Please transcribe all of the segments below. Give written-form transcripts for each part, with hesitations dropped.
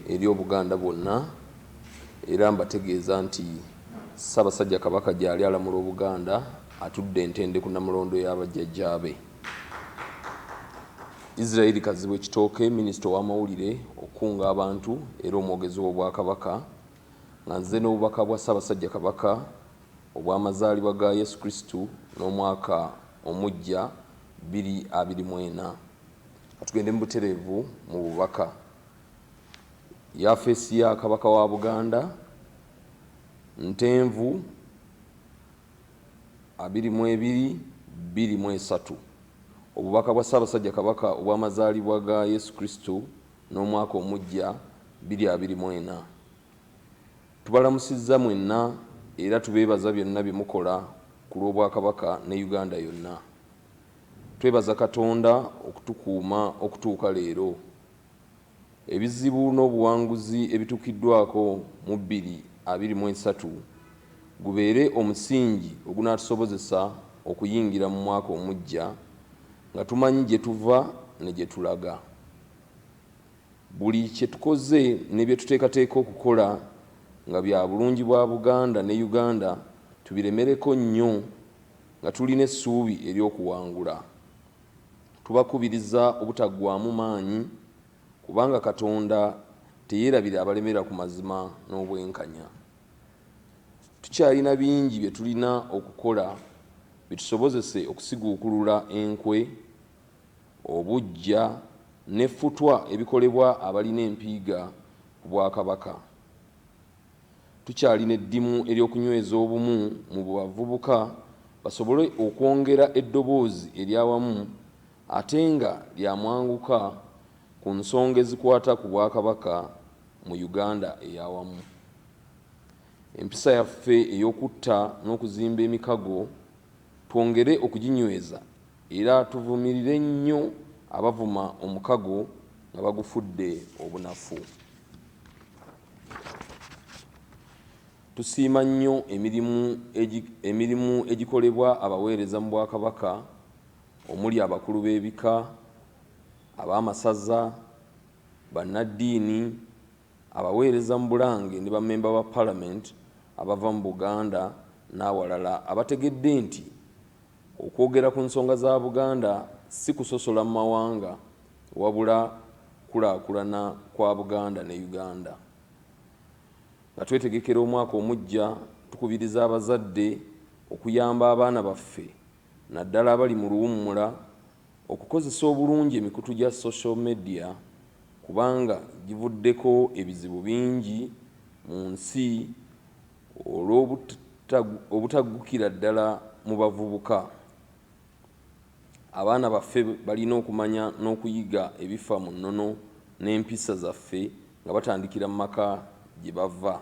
eri Obuganda bwonna era mbategeeza nti Ssaabasajja Kabaka gyali alamula Obuganda atudde entende ku Namulondo y'abajjajjaabe. Israel Kazibwe Kitooke, Minisita w'Amawulire, okunga abantu era omwogezi w'Obwakabaka, nga nze n'obubaka bwa Ssaabasajja Kabaka obw'amazaalibwa ga Yesu Kristu n'omwaka omujja 2024. Katugende mu butereevu mu bubaka. Yafeesi ya Kabaka wa Buganda Ntenvu 22-23. Obubaka bwa Ssaabasajja Kabaka obw'amazaalibwa ga Yesu Kristu n'omwaka omujja 2024. Tubalamusizza mwenna era tubeebaza byonna bye mukola ku lw'Obwakabaka ne Uganda yonna. Twebaza Katonda okutukuuma okutuuka leero. Ebizibu n'obuwanguzi ebituukiddwako mu 2023 gubeere omusingi ogunaatusobozesa okuyingira mu mwaka omujja nga tumanyi gye tuva ne gye tulaga. Buli kye tukoze ne bye tuteekateeka okukola nga bya bulungi bwa Buganda ne Uganda tubiremereko nnyo nga tulina essuubi ery'okuwangula. Tubakubiriza obutaggwaamu maanyi kubanga Katonda teyeerabira abalemera ku mazima n'obwenkanya. Tukyalina bingi bye tulina okukola bitusobozese okusiguukulula enkwe, obuggya n'effutwa ebikolebwa abalina empiiga ku Bwakabaka. Tukyalina eddimu ery'okunyweza obumu mu bavubuka basobole okwongera eddoboozi ery'awamu ate nga lyamwanguka ku nsonga ezikwata ku Bwakabaka mu Uganda ey'awamu. Empisa yaffe ey'okutta n'okuzimba emikago twongere okuginyweza era tuvumirire nnyo abavuma omukago nga bagufudde obunafu. Tusiima nnyo emirimu egikolebwa abaweereza mu Bwakabaka omuli abakulu b'ebika, ab'amasaza, bannaddiini, abaweereza mu Bulange ne bammemba ba Parliament abava mu Buganda n'awalala abategedde nti okwogera ku nsonga za Buganda si kusosola mu mawanga wabula kulaakulana kwa Buganda ne Uganda. Nga twetegekera omwaka omujja tukubiriza abazadde okuyamba abaana baffe naddala abali mu luwummula okukozesa obulungi emikutu gya social media kubanga givuddeko ebizibu bingi mu nsi olw'obutaggukira ddala mu bavubuka. Abaana baffe balina okumanya n'okuyiga ebifa mu nnono n'empisa zaffe nga batandikira mu maka gye bava.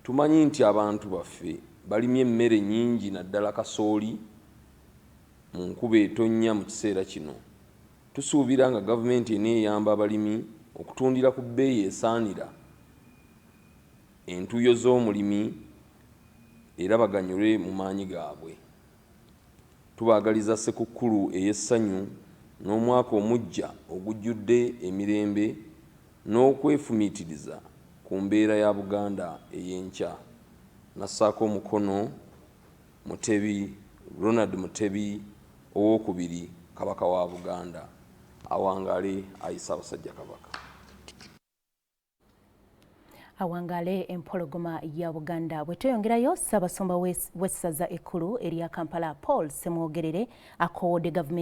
Tumanyi nti abantu baffe balimye emmere nnyingi naddala kasooli mu nkuba etonnya mu kiseera kino. Tusuubira nga gavumenti eneeyamba abalimi okutundira ku bbeeyi esaanira entuuyo z'omulimi era baganyulwe mu maanyi gaabwe. Tubaagaliza Ssekukkulu ey'essanyu n'omwaka omujja ogujjudde emirembe n'okwefumiitiriza ku mbeera ya Buganda ey'enkya. Nassaako omukono Mutebi Ronald Mutebi owookubiri Kabaka wa Buganda. Awangale ayi Ssaabasajja Kabaka. Awangale empologoma ya Buganda. Bwe tweyongerayo Ssaabasumba w'essaza ekkulu erya Kampala Paul Ssemwogerere akoowodde gavumenti